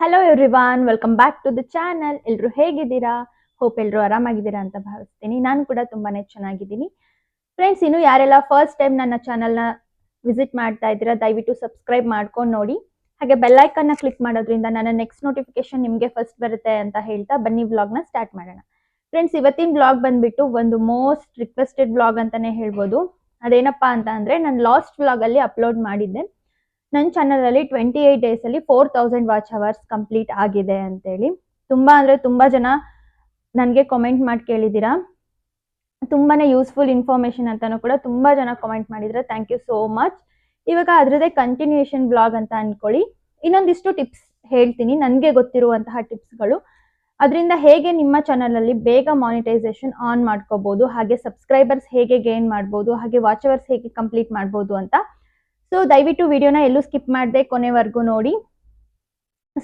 Hello everyone, welcome back to the channel. ಎಲ್ಲರೂ ಹೇಗಿದ್ದೀರಾ? Hope ಎಲ್ಲರೂ ಆರಾಮಾಗಿದ್ದೀರಾ ಅಂತ ಭಾವಿಸ್ತೀನಿ. ನಾನು ಕೂಡ ತುಂಬಾನೇ ಚೆನ್ನಾಗಿದ್ದೀನಿ. ಫ್ರೆಂಡ್ಸ್, ಇನ್ನು ಯಾರೆಲ್ಲ ಫಸ್ಟ್ ಟೈಮ್ ನನ್ನ ಚಾನಲ್ನ ವಿಸಿಟ್ ಮಾಡ್ತಾ ಇದ್ದೀರಾ, ದಯವಿಟ್ಟು ಸಬ್ಸ್ಕ್ರೈಬ್ ಮಾಡ್ಕೊಂಡು ನೋಡಿ. ಹಾಗೆ ಬೆಲ್ಲೈಕನ್ನ ಕ್ಲಿಕ್ ಮಾಡೋದ್ರಿಂದ ನನ್ನ ನೆಕ್ಸ್ಟ್ ನೋಟಿಫಿಕೇಶನ್ ನಿಮಗೆ ಫಸ್ಟ್ ಬರುತ್ತೆ ಅಂತ ಹೇಳ್ತಾ ಬನ್ನಿ ವ್ಲಾಗ್ನ ಸ್ಟಾರ್ಟ್ ಮಾಡೋಣ. ಫ್ರೆಂಡ್ಸ್, ಇವತ್ತಿನ ವ್ಲಾಗ್ ಬಂದ್ಬಿಟ್ಟು ಒಂದು ಮೋಸ್ಟ್ ರಿಕ್ವೆಸ್ಟೆಡ್ ವ್ಲಾಗ್ ಅಂತಾನೆ ಹೇಳ್ಬೋದು. ಅದೇನಪ್ಪಾ ಅಂತ ಅಂದ್ರೆ, ನಾನು ಲಾಸ್ಟ್ ವ್ಲಾಗ್ ಅಲ್ಲಿ ಅಪ್ಲೋಡ್ ಮಾಡಿದ್ದೆ ನನ್ನ ಚಾನಲ್ ಅಲ್ಲಿ 28 ಡೇಸ್ ಅಲ್ಲಿ 4000 ವಾಚ್ ಅವರ್ಸ್ ಕಂಪ್ಲೀಟ್ ಆಗಿದೆ ಅಂತೇಳಿ. ತುಂಬಾ ಅಂದ್ರೆ ತುಂಬಾ ಜನ ನನಗೆ ಕಾಮೆಂಟ್ ಮಾಡಿ ಕೇಳಿದ್ದೀರಾ. ತುಂಬಾನೇ ಯೂಸ್ಫುಲ್ ಇನ್ಫಾರ್ಮೇಶನ್ ಅಂತಾನು ಕೂಡ ತುಂಬಾ ಜನ ಕಾಮೆಂಟ್ ಮಾಡಿದ್ರೆ, ಥ್ಯಾಂಕ್ ಯು ಸೋ ಮಚ್. ಇವಾಗ ಅದ್ರದ್ದೇ ಕಂಟಿನ್ಯೂಯೇಷನ್ ಬ್ಲಾಗ್ ಅಂತ ಅನ್ಕೊಳ್ಳಿ. ಇನ್ನೊಂದಿಷ್ಟು ಟಿಪ್ಸ್ ಹೇಳ್ತೀನಿ, ನನಗೆ ಗೊತ್ತಿರುವಂತಹ ಟಿಪ್ಸ್ಗಳು. ಅದರಿಂದ ಹೇಗೆ ನಿಮ್ಮ ಚಾನಲ್ ಅಲ್ಲಿ ಬೇಗ ಮಾನಿಟೈಸೇಷನ್ ಆನ್ ಮಾಡ್ಕೋಬಹುದು, ಹಾಗೆ ಸಬ್ಸ್ಕ್ರೈಬರ್ಸ್ ಹೇಗೆ ಗೇನ್ ಮಾಡ್ಬೋದು, ಹಾಗೆ ವಾಚ್ ಅವರ್ಸ್ ಹೇಗೆ ಕಂಪ್ಲೀಟ್ ಮಾಡ್ಬೋದು ಅಂತ. ಸೊ ದಯವಿಟ್ಟು ವಿಡಿಯೋನ ಎಲ್ಲೂ ಸ್ಕಿಪ್ ಮಾಡದೆ ಕೊನೆವರೆಗೂ ನೋಡಿ.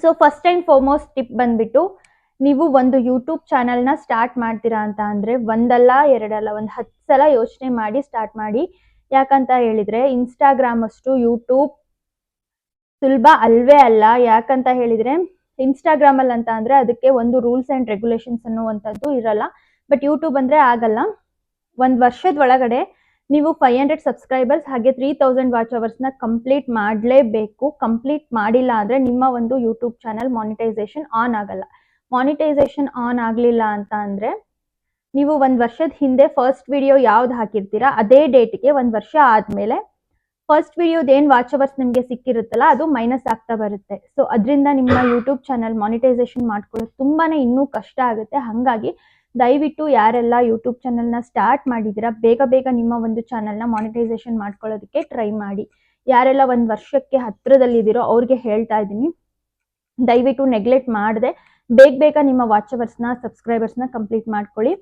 So first and foremost tip ಬಂದ್ಬಿಟ್ಟು, ನೀವು ಒಂದು ಯೂಟ್ಯೂಬ್ ಚಾನಲ್ನ ಸ್ಟಾರ್ಟ್ ಮಾಡ್ತೀರಾ ಅಂತ ಅಂದ್ರೆ ಒಂದಲ್ಲ ಎರಡಲ್ಲ ಒಂದು 10 ಸಲ ಯೋಚನೆ ಮಾಡಿ ಸ್ಟಾರ್ಟ್ ಮಾಡಿ. ಯಾಕಂತ ಹೇಳಿದ್ರೆ ಇನ್ಸ್ಟಾಗ್ರಾಮ್ ಅಷ್ಟು ಯೂಟ್ಯೂಬ್ ಸುಲಭ ಅಲ್ವೇ ಅಲ್ಲ. ಯಾಕಂತ ಹೇಳಿದ್ರೆ ಇನ್ಸ್ಟಾಗ್ರಾಮ್ ಅಲ್ಲಿ ಅಂತ ಅಂದ್ರೆ ಅದಕ್ಕೆ ಒಂದು ರೂಲ್ಸ್ ಅಂಡ್ ರೆಗ್ಯುಲೇಷನ್ಸ್ ಅನ್ನುವಂಥದ್ದು ಇರಲ್ಲ. ಬಟ್ ಯೂಟ್ಯೂಬ್ ಅಂದ್ರೆ ಆಗಲ್ಲ. ಒಂದು ವರ್ಷದ ಒಳಗಡೆ ನೀವು 500 ಸಬ್ಸ್ಕ್ರೈಬರ್ಸ್ ಹಾಗೆ 3000 ವಾಚ್ ಅವರ್ಸ್ನ ಕಂಪ್ಲೀಟ್ ಮಾಡಲೇಬೇಕು. ಕಂಪ್ಲೀಟ್ ಮಾಡಿಲ್ಲ ಅಂದ್ರೆ ನಿಮ್ಮ ಒಂದು ಯೂಟ್ಯೂಬ್ ಚಾನಲ್ ಮಾನಿಟೈಸೇಷನ್ ಆನ್ ಆಗಲ್ಲ. ಮಾನಿಟೈಸೇಷನ್ ಆನ್ ಆಗಲಿಲ್ಲ ಅಂತ ಅಂದ್ರೆ ನೀವು ಒಂದು ವರ್ಷದ ಹಿಂದೆ ಫಸ್ಟ್ ವಿಡಿಯೋ ಯಾವ್ದು ಹಾಕಿರ್ತೀರಾ ಅದೇ ಡೇಟ್ಗೆ ಒಂದು ವರ್ಷ ಆದ್ಮೇಲೆ ಫಸ್ಟ್ ವಿಡಿಯೋದ ಏನ್ ವಾಚ್ ಅವರ್ಸ್ ನಿಮಗೆ ಸಿಕ್ಕಿರುತ್ತಲ್ಲ ಅದು ಮೈನಸ್ ಆಗ್ತಾ ಬರುತ್ತೆ. ಸೊ ಅದರಿಂದ ನಿಮ್ಮ ಯೂಟ್ಯೂಬ್ ಚಾನಲ್ ಮಾನಿಟೈಸೇಷನ್ ಮಾಡ್ಕೊಳ್ಳೋದು ತುಂಬಾನೇ ಇನ್ನೂ ಕಷ್ಟ ಆಗುತ್ತೆ. ಹಾಗಾಗಿ ದಯವಿಟ್ಟು ಯಾರೆಲ್ಲ ಯೂಟ್ಯೂಬ್ ಚಾನಲ್ನ ಸ್ಟಾರ್ಟ್ ಮಾಡಿದ್ದೀರಾ, ಬೇಗ ಬೇಗ ನಿಮ್ಮ ಒಂದು ಚಾನಲ್ನ ಮಾನಿಟೈಸೇಷನ್ ಮಾಡ್ಕೊಳ್ಳೋದಕ್ಕೆ ಟ್ರೈ ಮಾಡಿ. ಯಾರೆಲ್ಲ ಒಂದು ವರ್ಷಕ್ಕೆ ಹತ್ರದಲ್ಲಿದ್ದೀರೋ ಅವ್ರಿಗೆ ಹೇಳ್ತಾ ಇದ್ದೀನಿ, ದಯವಿಟ್ಟು ನೆಗ್ಲೆಕ್ಟ್ ಮಾಡದೆ ಬೇಗ ಬೇಗ ನಿಮ್ಮ ವಾಚ್ ಅವರ್ಸ್ನ ಸಬ್ಸ್ಕ್ರೈಬರ್ಸ್ನ ಕಂಪ್ಲೀಟ್ ಮಾಡ್ಕೊಳ್ಳಿ.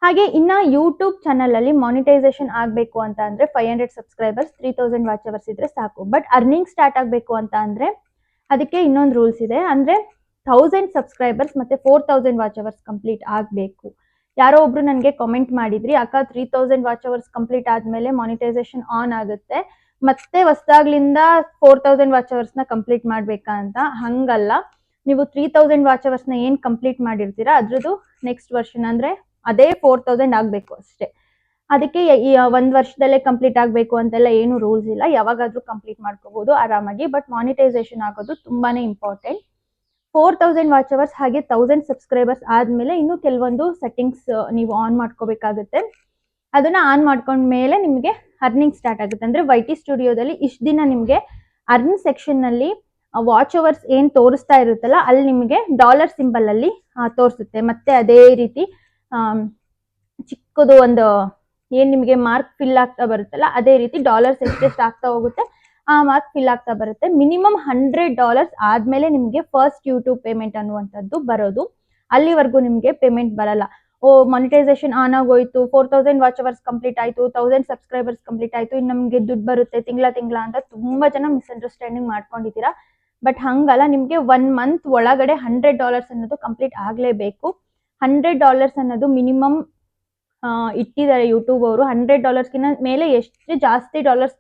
ಹಾಗೆ ಇನ್ನ ಯೂಟ್ಯೂಬ್ ಚಾನಲ್ ಅಲ್ಲಿ ಮಾನಿಟೈಸೇಷನ್ ಆಗಬೇಕು ಅಂತ ಅಂದ್ರೆ 500 ಸಬ್ಸ್ಕ್ರೈಬರ್ಸ್ 3000 ವಾಚ್ ಅವರ್ಸ್ ಇದ್ರೆ ಸಾಕು. ಬಟ್ ಅರ್ನಿಂಗ್ ಸ್ಟಾರ್ಟ್ ಆಗಬೇಕು ಅಂತ ಅಂದ್ರೆ ಅದಕ್ಕೆ ಇನ್ನೊಂದು ರೂಲ್ಸ್ ಇದೆ. ಅಂದ್ರೆ 1000 ಸಬ್ಸ್ಕ್ರೈಬರ್ಸ್ ಮತ್ತೆ 4000 ವಾಚ್ ಅವರ್ಸ್ ಕಂಪ್ಲೀಟ್ ಆಗಬೇಕು. ಯಾರೋ ಒಬ್ರು ನನಗೆ ಕಾಮೆಂಟ್ ಮಾಡಿದ್ರಿ, ಅಕ್ಕ 3000 ವಾಚ್ ಅವರ್ಸ್ ಕಂಪ್ಲೀಟ್ ಆದ್ಮೇಲೆ ಮಾನಿಟೈಸೇಷನ್ ಆನ್ ಆಗುತ್ತೆ, ಮತ್ತೆ ಹೊಸದಾಗ್ಲಿಂದ 4000 ವಾಚ್ ಅವರ್ಸ್ನ ಕಂಪ್ಲೀಟ್ ಮಾಡ್ಬೇಕಾ ಅಂತ. ಹಂಗಲ್ಲ, ನೀವು 3000 ವಾಚ್ ಅವರ್ಸ್ನ ಏನ್ ಕಂಪ್ಲೀಟ್ ಮಾಡಿರ್ತೀರಾ ಅದ್ರದ್ದು ನೆಕ್ಸ್ಟ್ ವರ್ಷನ್ ಅಂದ್ರೆ ಅದೇ 4000 ಆಗ್ಬೇಕು ಅಷ್ಟೇ. ಅದಕ್ಕೆ ಒಂದ್ ವರ್ಷದಲ್ಲೇ ಕಂಪ್ಲೀಟ್ ಆಗ್ಬೇಕು ಅಂತೆಲ್ಲ ಏನು ರೂಲ್ಸ್ ಇಲ್ಲ. ಯಾವಾಗಾದ್ರೂ ಕಂಪ್ಲೀಟ್ ಮಾಡ್ಕೋಬಹುದು ಆರಾಮಾಗಿ. ಬಟ್ ಮಾನಿಟೈಸೇಷನ್ ಆಗೋದು ತುಂಬಾನೇ ಇಂಪಾರ್ಟೆಂಟ್. 4000 ವಾಚ್ ಅವರ್ಸ್ ಹಾಗೆ 1000 ಸಬ್ಸ್ಕ್ರೈಬರ್ಸ್ ಆದ್ಮೇಲೆ ಇನ್ನು ಕೆಲವೊಂದು ಸೆಟ್ಟಿಂಗ್ಸ್ ನೀವು ಆನ್ ಮಾಡ್ಕೋಬೇಕಾಗುತ್ತೆ. ಅದನ್ನ ಆನ್ ಮಾಡ್ಕೊಂಡ್ಮೇಲೆ ನಿಮಗೆ ಅರ್ನಿಂಗ್ ಸ್ಟಾರ್ಟ್ ಆಗುತ್ತೆ. ಅಂದ್ರೆ ವೈಟಿ ಸ್ಟುಡಿಯೋದಲ್ಲಿ ಇಷ್ಟ ದಿನ ನಿಮಗೆ ಅರ್ನ್ ಸೆಕ್ಷನ್ ನಲ್ಲಿ ವಾಚ್ ಅವರ್ಸ್ ಏನ್ ತೋರಿಸ್ತಾ ಇರುತ್ತಲ್ಲ ಅಲ್ಲಿ ನಿಮಗೆ ಡಾಲರ್ ಸಿಂಬಲ್ ಅಲ್ಲಿ ತೋರಿಸುತ್ತೆ. ಮತ್ತೆ ಅದೇ ರೀತಿ ಚಿಕ್ಕದು ಒಂದು ಏನ್ ನಿಮಗೆ ಮಾರ್ಕ್ ಫಿಲ್ ಆಗ್ತಾ ಬರುತ್ತಲ್ಲ ಅದೇ ರೀತಿ ಡಾಲರ್ಸ್ ಎಷ್ಟೆಷ್ಟು ಆಗ್ತಾ ಹೋಗುತ್ತೆ ಆ ಮಾರ್ಕ್ ಫಿಲ್ ಆಗ್ತಾ ಬರುತ್ತೆ. ಮಿನಿಮಮ್ $100 ಆದ್ಮೇಲೆ ನಿಮಗೆ ಫಸ್ಟ್ ಯೂಟ್ಯೂಬ್ ಪೇಮೆಂಟ್ ಅನ್ನುವಂಥದ್ದು ಬರೋದು. ಅಲ್ಲಿವರೆಗೂ ನಿಮಗೆ ಪೇಮೆಂಟ್ ಬರಲ್ಲ. ಮಾನಿಟೈಸೇಷನ್ ಆನ್ ಆಗೋಯ್ತು, 4000 ವಾಚ್ ಅವರ್ಸ್ ಕಂಪ್ಲೀಟ್ ಆಯ್ತು, 1000 ಸಬ್ಸ್ಕ್ರೈಬರ್ಸ್ ಕಂಪ್ಲೀಟ್ ಆಯ್ತು, ಇನ್ನು ನಮಗೆ ದುಡ್ಡು ಬರುತ್ತೆ ತಿಂಗಳ ಅಂತ ತುಂಬಾ ಜನ ಮಿಸ್ಅಂಡರ್ಸ್ಟ್ಯಾಂಡಿಂಗ್ ಮಾಡ್ಕೊಂಡಿದ್ದೀರಾ. ಬಟ್ ಹಂಗಲ್ಲ, ನಿಮಗೆ 1 ಮಂತ್ ಒಳಗಡೆ $100 ಅನ್ನೋದು ಕಂಪ್ಲೀಟ್ ಆಗ್ಲೇಬೇಕು. $100 ಅನ್ನೋದು ಮಿನಿಮಮ್ ಇಟ್ಟಿದ್ದಾರೆ ಯೂಟ್ಯೂಬ್ ಅವರು. $100 ಮೇಲೆ ಎಷ್ಟು ಜಾಸ್ತಿ ಡಾಲರ್ಸ್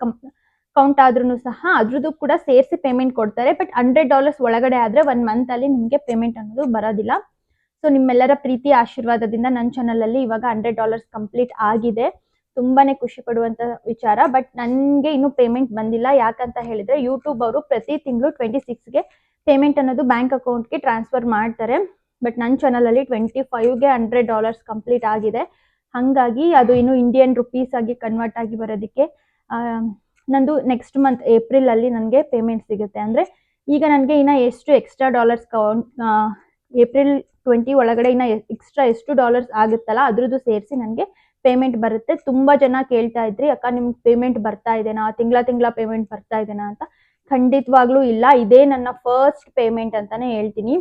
ಕೌಂಟ್ ಆದ್ರೂ ಸಹ ಅದ್ರದ್ದು ಕೂಡ ಸೇರಿಸಿ ಪೇಮೆಂಟ್ ಕೊಡ್ತಾರೆ. ಬಟ್ $100 ಒಳಗಡೆ ಆದ್ರೆ 1 ಮಂತ್ ಅಲ್ಲಿ ನಿಮಗೆ ಪೇಮೆಂಟ್ ಅನ್ನೋದು ಬರೋದಿಲ್ಲ. ಸೊ ನಿಮ್ಮೆಲ್ಲರ ಪ್ರೀತಿ ಆಶೀರ್ವಾದದಿಂದ ನನ್ನ ಚಾನಲ್ ಅಲ್ಲಿ ಇವಾಗ $100 ಕಂಪ್ಲೀಟ್ ಆಗಿದೆ. ತುಂಬಾನೇ ಖುಷಿ ಪಡುವಂತ ವಿಚಾರ. ಬಟ್ ನನಗೆ ಇನ್ನೂ ಪೇಮೆಂಟ್ ಬಂದಿಲ್ಲ. ಯಾಕಂತ ಹೇಳಿದ್ರೆ ಯೂಟ್ಯೂಬ್ ಅವರು ಪ್ರತಿ ತಿಂಗಳು 26ಗೆ ಪೇಮೆಂಟ್ ಅನ್ನೋದು ಬ್ಯಾಂಕ್ ಅಕೌಂಟ್ಗೆ ಟ್ರಾನ್ಸ್ಫರ್ ಮಾಡ್ತಾರೆ. ಬಟ್ ನನ್ನ ಚಾನಲ್ ಅಲ್ಲಿ 25ಗೆ $100 ಕಂಪ್ಲೀಟ್ ಆಗಿದೆ. ಹಂಗಾಗಿ ಅದು ಇನ್ನು ಇಂಡಿಯನ್ ರುಪೀಸ್ ಆಗಿ ಕನ್ವರ್ಟ್ ಆಗಿ ಬರೋದಕ್ಕೆ ನಂದು ನೆಕ್ಸ್ಟ್ ಮಂತ್ ಏಪ್ರಿಲ್ ಅಲ್ಲಿ ನನಗೆ ಪೇಮೆಂಟ್ ಸಿಗುತ್ತೆ. ಅಂದ್ರೆ ಈಗ ನನಗೆ ಇನ್ನ ಎಷ್ಟು ಎಕ್ಸ್ಟ್ರಾ ಡಾಲರ್ಸ್ ಏಪ್ರಿಲ್ 20 ಒಳಗಡೆ ಇನ್ನ ಎಕ್ಸ್ಟ್ರಾ ಎಷ್ಟು ಡಾಲರ್ಸ್ ಆಗುತ್ತಲ್ಲ ಅದ್ರದ್ದು ಸೇರಿಸಿ ನನಗೆ ಪೇಮೆಂಟ್ ಬರುತ್ತೆ. ತುಂಬಾ ಜನ ಕೇಳ್ತಾ ಇದ್ರಿ, ಅಕ್ಕ ನಿಮ್ಗೆ ಪೇಮೆಂಟ್ ಬರ್ತಾ ಇದೆನಾ, ತಿಂಗಳ ಪೇಮೆಂಟ್ ಬರ್ತಾ ಇದೆನಾ ಅಂತ. ಖಂಡಿತವಾಗ್ಲೂ ಇಲ್ಲ, ಇದೇ ನನ್ನ ಫಸ್ಟ್ ಪೇಮೆಂಟ್ ಅಂತಾನೆ ಹೇಳ್ತೀನಿ.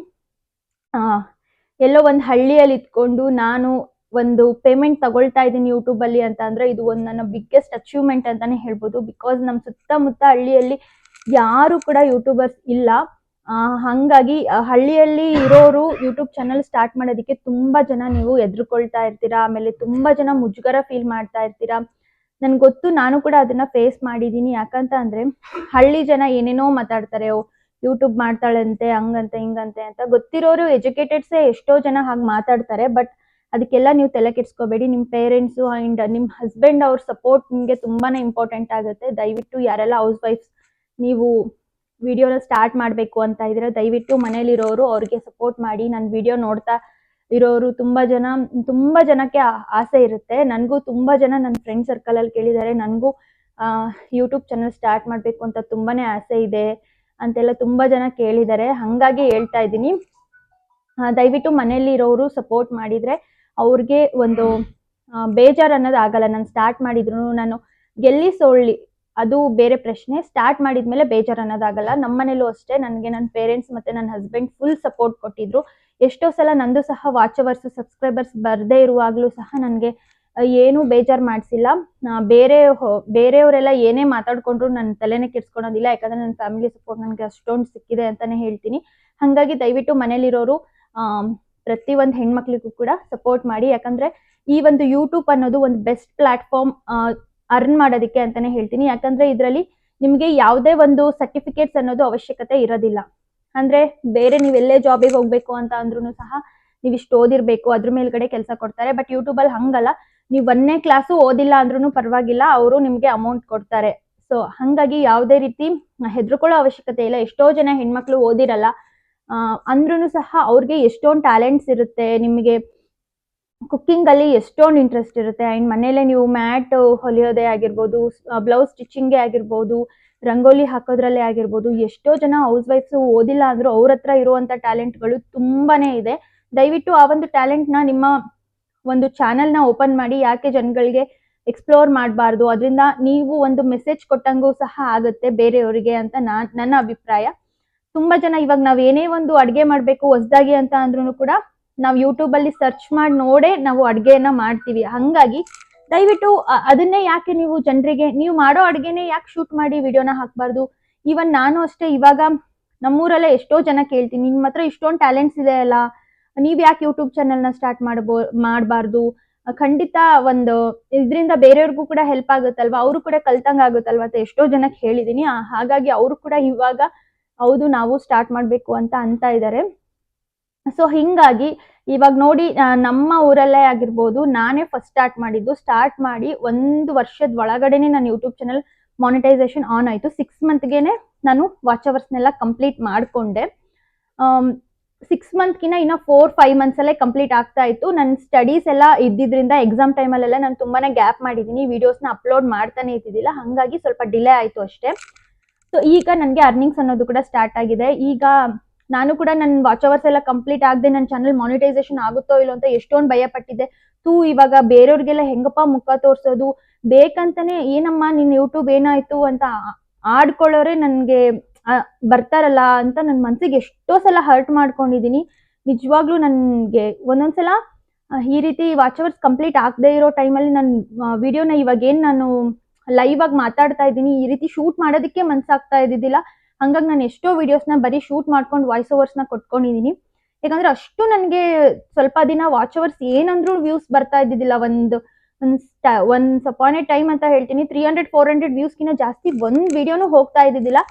ಎಲ್ಲೋ ಒಂದು ಹಳ್ಳಿಯಲ್ಲಿ ಇದ್ಕೊಂಡು ನಾನು ಒಂದು ಪೇಮೆಂಟ್ ತಗೊಳ್ತಾ ಇದ್ದೀನಿ ಯೂಟ್ಯೂಬ್ ಅಲ್ಲಿ ಅಂತ ಅಂದ್ರೆ ಇದು ಒಂದು ನನ್ನ ಬಿಗ್ಗೆಸ್ಟ್ ಅಚೀವ್ಮೆಂಟ್ ಅಂತಾನೆ ಹೇಳ್ಬೋದು. ಬಿಕಾಸ್ ನಮ್ಮ ಸುತ್ತಮುತ್ತ ಹಳ್ಳಿಯಲ್ಲಿ ಯಾರು ಕೂಡ ಯೂಟ್ಯೂಬರ್ಸ್ ಇಲ್ಲ. ಹಂಗಾಗಿ ಹಳ್ಳಿಯಲ್ಲಿ ಇರೋರು ಯೂಟ್ಯೂಬ್ ಚಾನಲ್ ಸ್ಟಾರ್ಟ್ ಮಾಡೋದಕ್ಕೆ ತುಂಬಾ ಜನ ನೀವು ಎದುರುಕೊಳ್ತಾ ಇರ್ತೀರಾ. ಆಮೇಲೆ ತುಂಬಾ ಜನ ಮುಜುಗರ ಫೀಲ್ ಮಾಡ್ತಾ ಇರ್ತೀರಾ. ನನ್ಗೆ ಗೊತ್ತು, ನಾನು ಕೂಡ ಅದನ್ನ ಫೇಸ್ ಮಾಡಿದೀನಿ. ಯಾಕಂತ ಅಂದ್ರೆ ಹಳ್ಳಿ ಜನ ಏನೇನೋ ಮಾತಾಡ್ತಾರೆ, ಯೂಟ್ಯೂಬ್ ಮಾಡ್ತಾಳಂತೆ ಹಂಗಂತೆ ಹಿಂಗಂತೆ ಅಂತ. ಗೊತ್ತಿರೋರು ಎಜುಕೇಟೆಡ್ಸೇ ಎಷ್ಟೋ ಜನ ಹಾಗೆ ಮಾತಾಡ್ತಾರೆ. ಬಟ್ ಅದಕ್ಕೆಲ್ಲ ನೀವು ತಲೆ ಕೆಡಿಸ್ಕೋಬೇಡಿ. ನಿಮ್ಮ ಪೇರೆಂಟ್ಸು ಆ್ಯಂಡ್ ನಿಮ್ಮ ಹಸ್ಬೆಂಡ್ ಅವ್ರ ಸಪೋರ್ಟ್ ನಿಮಗೆ ತುಂಬಾ ಇಂಪಾರ್ಟೆಂಟ್ ಆಗುತ್ತೆ. ದಯವಿಟ್ಟು ಯಾರೆಲ್ಲ ಹೌಸ್ ವೈಫ್ಸ್ ನೀವು ವಿಡಿಯೋನ ಸ್ಟಾರ್ಟ್ ಮಾಡಬೇಕು ಅಂತ ಇದ್ರೆ ದಯವಿಟ್ಟು ಮನೇಲಿರೋರು ಅವ್ರಿಗೆ ಸಪೋರ್ಟ್ ಮಾಡಿ. ನನ್ನ ವಿಡಿಯೋ ನೋಡ್ತಾ ಇರೋರು ತುಂಬ ಜನಕ್ಕೆ ಆಸೆ ಇರುತ್ತೆ. ನನಗೂ ತುಂಬ ಜನ ನನ್ನ ಫ್ರೆಂಡ್ ಸರ್ಕಲಲ್ಲಿ ಕೇಳಿದ್ದಾರೆ, ನನಗೂ ಯೂಟ್ಯೂಬ್ ಚಾನಲ್ ಸ್ಟಾರ್ಟ್ ಮಾಡಬೇಕು ಅಂತ ತುಂಬಾ ಆಸೆ ಇದೆ ಅಂತೆಲ್ಲ ತುಂಬ ಜನ ಕೇಳಿದ್ದಾರೆ. ಹಾಗಾಗಿ ಹೇಳ್ತಾ ಇದ್ದೀನಿ, ದಯವಿಟ್ಟು ಮನೇಲಿರೋರು ಸಪೋರ್ಟ್ ಮಾಡಿದರೆ ಅವ್ರಿಗೆ ಒಂದು ಬೇಜಾರು ಅನ್ನೋದು ಆಗಲ್ಲ. ನಾನು ಸ್ಟಾರ್ಟ್ ಮಾಡಿದ್ರು ನಾನು ಗೆಲ್ಲಿ ಸೋಳ್ಳಿ ಅದು ಬೇರೆ ಪ್ರಶ್ನೆ. ಸ್ಟಾರ್ಟ್ ಮಾಡಿದ್ಮೇಲೆ ಬೇಜಾರು ಅನ್ನೋದಾಗಲ್ಲ. ನಮ್ಮ ಮನೇಲೂ ಅಷ್ಟೇ, ನನಗೆ ನನ್ನ ಪೇರೆಂಟ್ಸ್ ಮತ್ತು ನನ್ನ ಹಸ್ಬೆಂಡ್ ಫುಲ್ ಸಪೋರ್ಟ್ ಕೊಟ್ಟಿದ್ರು. ಎಷ್ಟೋ ಸಲ ನಂದು ಸಹ ವಾಚವರ್ಸ್ ಸಬ್ಸ್ಕ್ರೈಬರ್ಸ್ ಬರದೇ ಇರುವಾಗಲೂ ಸಹ ನನಗೆ ಏನೂ ಬೇಜಾರು ಮಾಡಿಸಿಲ್ಲ. ಬೇರೆಯವರೆಲ್ಲ ಏನೇ ಮಾತಾಡ್ಕೊಂಡ್ರು ನನ್ನ ತಲೆನೇ ಕೆಡ್ಸ್ಕೊಳೋದಿಲ್ಲ. ಯಾಕಂದರೆ ನನ್ನ ಫ್ಯಾಮಿಲಿ ಸಪೋರ್ಟ್ ನನಗೆ ಅಷ್ಟೊಂದು ಸಿಕ್ಕಿದೆ ಅಂತಲೇ ಹೇಳ್ತೀನಿ. ಹಾಗಾಗಿ ದಯವಿಟ್ಟು ಮನೇಲಿರೋರು ಪ್ರತಿಯೊಂದು ಹೆಣ್ಮಕ್ಳಿಗೂ ಕೂಡ ಸಪೋರ್ಟ್ ಮಾಡಿ. ಯಾಕಂದರೆ ಈ ಒಂದು ಯೂಟ್ಯೂಬ್ ಅನ್ನೋದು ಒಂದು ಬೆಸ್ಟ್ ಪ್ಲಾಟ್ಫಾರ್ಮ್ ಅರ್ನ್ ಮಾಡೋದಕ್ಕೆ ಅಂತಲೇ ಹೇಳ್ತೀನಿ. ಯಾಕಂದರೆ ಇದರಲ್ಲಿ ನಿಮಗೆ ಯಾವುದೇ ಒಂದು ಸರ್ಟಿಫಿಕೇಟ್ಸ್ ಅನ್ನೋದು ಅವಶ್ಯಕತೆ ಇರೋದಿಲ್ಲ. ಅಂದರೆ ಬೇರೆ ನೀವೆಲ್ಲೇ ಜಾಬಿಗೆ ಹೋಗಬೇಕು ಅಂತ ಅಂದ್ರೂ ಸಹ ನೀವು ಇಷ್ಟು ಓದಿರಬೇಕು, ಅದ್ರ ಮೇಲ್ಗಡೆ ಕೆಲಸ ಕೊಡ್ತಾರೆ. ಬಟ್ ಯೂಟ್ಯೂಬಲ್ಲಿ ಹಂಗಲ್ಲ, ನೀವು 1ನೇ ಕ್ಲಾಸು ಓದಿಲ್ಲ ಅಂದ್ರೂ ಪರವಾಗಿಲ್ಲ, ಅವರು ನಿಮಗೆ ಅಮೌಂಟ್ ಕೊಡ್ತಾರೆ. ಸೊ ಹಾಗಾಗಿ ಯಾವುದೇ ರೀತಿ ಹೆದರ್ಕೊಳ್ಳೋ ಅವಶ್ಯಕತೆ ಇಲ್ಲ. ಎಷ್ಟೋ ಜನ ಹೆಣ್ಮಕ್ಳು ಓದಿರಲ್ಲ ಅಂದ್ರೂ ಸಹ ಅವ್ರಿಗೆ ಎಷ್ಟೊಂದು ಟ್ಯಾಲೆಂಟ್ಸ್ ಇರುತ್ತೆ. ನಿಮಗೆ ಕುಕ್ಕಿಂಗಲ್ಲಿ ಎಷ್ಟೊಂದು ಇಂಟ್ರೆಸ್ಟ್ ಇರುತ್ತೆ. ಆ್ಯಂಡ್ ಮನೇಲೆ ನೀವು ಮ್ಯಾಟ್ ಹೊಲಿಯೋದೇ ಆಗಿರ್ಬೋದು, ಬ್ಲೌಸ್ ಸ್ಟಿಚಿಂಗೇ ಆಗಿರ್ಬೋದು, ರಂಗೋಲಿ ಹಾಕೋದ್ರಲ್ಲೇ ಆಗಿರ್ಬೋದು, ಎಷ್ಟೋ ಜನ ಹೌಸ್ ವೈಫ್ಸು ಓದಿಲ್ಲ ಅಂದರೂ ಅವ್ರ ಹತ್ರ ಇರುವಂಥ ಟ್ಯಾಲೆಂಟ್ಗಳು ತುಂಬಾ ಇದೆ. ದಯವಿಟ್ಟು ಆ ಒಂದು ಟ್ಯಾಲೆಂಟ್ನ ನಿಮ್ಮ ಒಂದು ಚಾನಲ್ನ ಓಪನ್ ಮಾಡಿ. ಯಾಕೆ ಜನಗಳಿಗೆ ಎಕ್ಸ್ಪ್ಲೋರ್ ಮಾಡಬಾರ್ದು? ಅದರಿಂದ ನೀವು ಒಂದು ಮೆಸೇಜ್ ಕೊಟ್ಟಂಗೂ ಸಹ ಆಗುತ್ತೆ ಬೇರೆಯವರಿಗೆ ಅಂತ ನನ್ನ ಅಭಿಪ್ರಾಯ. ತುಂಬ ಜನ ಇವಾಗ ನಾವು ಏನೇ ಒಂದು ಅಡುಗೆ ಮಾಡಬೇಕು ಹೊಸದಾಗಿ ಅಂತ ಅಂದ್ರೂ ಕೂಡ ನಾವು ಯೂಟ್ಯೂಬಲ್ಲಿ ಸರ್ಚ್ ಮಾಡಿ ನೋಡೇ ನಾವು ಅಡುಗೆಯನ್ನು ಮಾಡ್ತೀವಿ. ಹಾಗಾಗಿ ದಯವಿಟ್ಟು ಅದನ್ನೇ ಯಾಕೆ ನೀವು ಜನರಿಗೆ ನೀವು ಮಾಡೋ ಅಡುಗೆನೇ ಯಾಕೆ ಶೂಟ್ ಮಾಡಿ ವಿಡಿಯೋನ ಹಾಕಬಾರ್ದು? ಈವನ್ ನಾನು ಅಷ್ಟೇ, ಇವಾಗ ನಮ್ಮೂರಲ್ಲೇ ಎಷ್ಟೋ ಜನ ಕೇಳ್ತೀನಿ, ನಿಮ್ಮ ಹತ್ರ ಇಷ್ಟೊಂದು ಟ್ಯಾಲೆಂಟ್ಸ್ ಇದೆ ಅಲ್ಲ, ನೀವು ಯಾಕೆ ಯೂಟ್ಯೂಬ್ ಚಾನಲ್ನ ಸ್ಟಾರ್ಟ್ ಮಾಡಬಾರ್ದು? ಖಂಡಿತ ಒಂದು ಇದರಿಂದ ಬೇರೆಯವ್ರಿಗೂ ಕೂಡ ಹೆಲ್ಪ್ ಆಗುತ್ತಲ್ವ, ಅವರು ಕೂಡ ಕಲ್ತಂಗೆ ಆಗುತ್ತಲ್ವ ಅಂತ ಎಷ್ಟೋ ಜನಕ್ಕೆ ಹೇಳಿದ್ದೀನಿ. ಹಾಗಾಗಿ ಅವರು ಕೂಡ ಇವಾಗ ಹೌದು ನಾವು ಸ್ಟಾರ್ಟ್ ಮಾಡಬೇಕು ಅಂತ ಇದ್ದಾರೆ. ಸೊ ಹಿಂಗಾಗಿ ಇವಾಗ ನೋಡಿ, ನಮ್ಮ ಊರಲ್ಲೇ ಆಗಿರ್ಬೋದು, ನಾನೇ ಫಸ್ಟ್ ಸ್ಟಾರ್ಟ್ ಮಾಡಿ 1 ವರ್ಷದ ಒಳಗಡೆನೆ ನಾನು ಯೂಟ್ಯೂಬ್ ಚಾನಲ್ ಮಾನಿಟೈಸೇಷನ್ ಆನ್ ಆಯಿತು. 6 ಮಂತ್ಗೆನೆ ನಾನು ವಾಚ್ ಅವರ್ಸ್ನೆಲ್ಲ ಕಂಪ್ಲೀಟ್ ಮಾಡಿಕೊಂಡೆ. 6 ಮಂತ್ಗಿನ್ನ ಇನ್ನು 4-5 ಮಂತ್ಸಲ್ಲೇ ಕಂಪ್ಲೀಟ್ ಆಗ್ತಾ ಇತ್ತು. ನನ್ನ ಸ್ಟಡೀಸ್ ಎಲ್ಲ ಇದ್ದಿದ್ದರಿಂದ ಎಕ್ಸಾಮ್ ಟೈಮಲ್ಲೆಲ್ಲ ನಾನು ತುಂಬಾ ಗ್ಯಾಪ್ ಮಾಡಿದ್ದೀನಿ, ವೀಡಿಯೋಸ್ನ ಅಪ್ಲೋಡ್ ಮಾಡ್ತಾನೆ ಇದ್ದಿದ್ದಿಲ್ಲ. ಹಾಗಾಗಿ ಸ್ವಲ್ಪ ಡಿಲೇ ಆಯಿತು ಅಷ್ಟೇ. ಸೊ ಈಗ ನನಗೆ ಅರ್ನಿಂಗ್ಸ್ ಅನ್ನೋದು ಕೂಡ ಸ್ಟಾರ್ಟ್ ಆಗಿದೆ. ಈಗ ನಾನು ಕೂಡ ನನ್ನ ವಾಚ್ ಅವರ್ಸ್ ಎಲ್ಲ ಕಂಪ್ಲೀಟ್ ಆಗದೆ ನನ್ನ ಚಾನಲ್ ಮಾನಿಟೈಸೇಷನ್ ಆಗುತ್ತೋ ಇಲ್ಲೋ ಅಂತ ಎಷ್ಟೊಂದು ಭಯ ಪಟ್ಟಿದ್ದೆ. ಇವಾಗ ಬೇರೆಯವ್ರಿಗೆಲ್ಲ ಹೆಂಗಪ್ಪ ಮುಖ ತೋರಿಸೋದು, ಬೇಕಂತಾನೆ ಏನಮ್ಮ ನಿನ್ನ ಯೂಟ್ಯೂಬ್ ಏನಾಯ್ತು ಅಂತ ಆಡ್ಕೊಳ್ಳೋರೆ ನನಗೆ ಬರ್ತಾರಲ್ಲ ಅಂತ ನನ್ನ ಮನಸ್ಸಿಗೆ ಎಷ್ಟೋ ಸಲ ಹರ್ಟ್ ಮಾಡ್ಕೊಂಡಿದ್ದೀನಿ. ನಿಜವಾಗ್ಲೂ ನನಗೆ ಒಂದೊಂದ್ಸಲ ಈ ರೀತಿ ವಾಚ್ ಅವರ್ಸ್ ಕಂಪ್ಲೀಟ್ ಆಗದೆ ಇರೋ ಟೈಮಲ್ಲಿ ನನ್ನ ವಿಡಿಯೋನ ಇವಾಗೇನು ನಾನು ಲೈವ್ ಆಗಿ ಮಾತಾಡ್ತಾ ಇದ್ದೀನಿ, ಈ ರೀತಿ ಶೂಟ್ ಮಾಡೋದಕ್ಕೆ ಮನ್ಸಾಗ್ತಾ ಇದ್ದಿದ್ದಿಲ್ಲ. ಹಂಗಾಗಿ ನಾನು ಎಷ್ಟೋ ವಿಡಿಯೋಸ್ನ ಬರೀ ಶೂಟ್ ಮಾಡ್ಕೊಂಡು ವಾಯ್ಸ್ ಓವರ್ಸ್ನ ಕೊಟ್ಕೊಂಡಿದ್ದೀನಿ. ಯಾಕಂದ್ರೆ ಅಷ್ಟು ನನಗೆ ಸ್ವಲ್ಪ ದಿನ ವಾಚ್ ಅವರ್ಸ್ ಏನಂದ್ರೂ ವ್ಯೂಸ್ ಬರ್ತಾ ಇದ್ದಿದ್ದಿಲ್ಲ. ಒನ್ಸ್ ಅಪಾನ್ ಎ ಟೈಮ್ ಅಂತ ಹೇಳ್ತೀನಿ, 300-400 ವ್ಯೂಸ್ಗಿನ್ನ ಜಾಸ್ತಿ ಒಂದು ವಿಡಿಯೋನು ಹೋಗ್ತಾ ಇದ್ದಿದ್ದಿಲ್ಲ.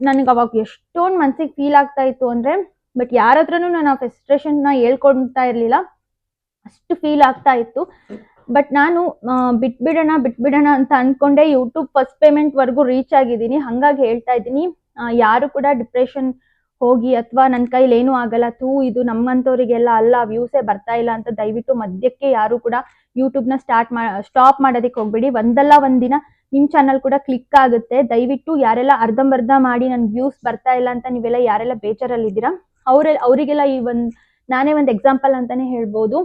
ನನಗೆ ಅವಾಗ ಎಷ್ಟೊಂದು ಮನ್ಸಿಗೆ ಫೀಲ್ ಆಗ್ತಾ ಇತ್ತು ಅಂದರೆ, ಬಟ್ ಯಾರ ಹತ್ರನೂ ನಾನು ಆ ಫ್ರಸ್ಟ್ರೇಷನ್ನ ಹೇಳ್ಕೊಳ್ತಾ ಇರಲಿಲ್ಲ, ಅಷ್ಟು ಫೀಲ್ ಆಗ್ತಾ ಇತ್ತು. ಬಟ್ ನಾನು ಬಿಟ್ಬಿಡೋಣ ಅಂತ ಅನ್ಕೊಂಡೆ ಯೂಟ್ಯೂಬ್ ಫಸ್ಟ್ ಪೇಮೆಂಟ್ವರೆಗೂ ರೀಚ್ ಆಗಿದ್ದೀನಿ. ಹಾಗಾಗಿ ಹೇಳ್ತಾ ಇದ್ದೀನಿ, ಯಾರು ಕೂಡ ಡಿಪ್ರೆಷನ್ ಹೋಗಿ ಅಥವಾ ನನ್ನ ಕೈಲಿ ಏನೂ ಆಗಲ್ಲ, ಇದು ನಮ್ಮಂಥವ್ರಿಗೆಲ್ಲ ಅಲ್ಲ, ವ್ಯೂಸೇ ಬರ್ತಾ ಇಲ್ಲ ಅಂತ ದಯವಿಟ್ಟು ಮಧ್ಯಕ್ಕೆ ಯಾರು ಕೂಡ ಯೂಟ್ಯೂಬ್ನ ಸ್ಟಾಪ್ ಮಾಡೋದಕ್ಕೆ ಹೋಗ್ಬೇಡಿ. ಒಂದಲ್ಲ ಒಂದಿನ ನಿಮ್ಮ ಚಾನಲ್ ಕೂಡ ಕ್ಲಿಕ್ ಆಗುತ್ತೆ. ದಯವಿಟ್ಟು ಯಾರೆಲ್ಲ ಅರ್ಧಂಬರ್ಧ ಮಾಡಿ ನನ್ನ ವ್ಯೂಸ್ ಬರ್ತಾ ಇಲ್ಲ ಅಂತ ನೀವೆಲ್ಲ ಯಾರೆಲ್ಲ ಬೇಜಾರಲ್ಲಿದ್ದೀರಾ ಅವರಿಗೆಲ್ಲ ನಾನೇ ಒಂದು ಎಕ್ಸಾಂಪಲ್ ಅಂತಾನೆ ಹೇಳ್ಬೋದು.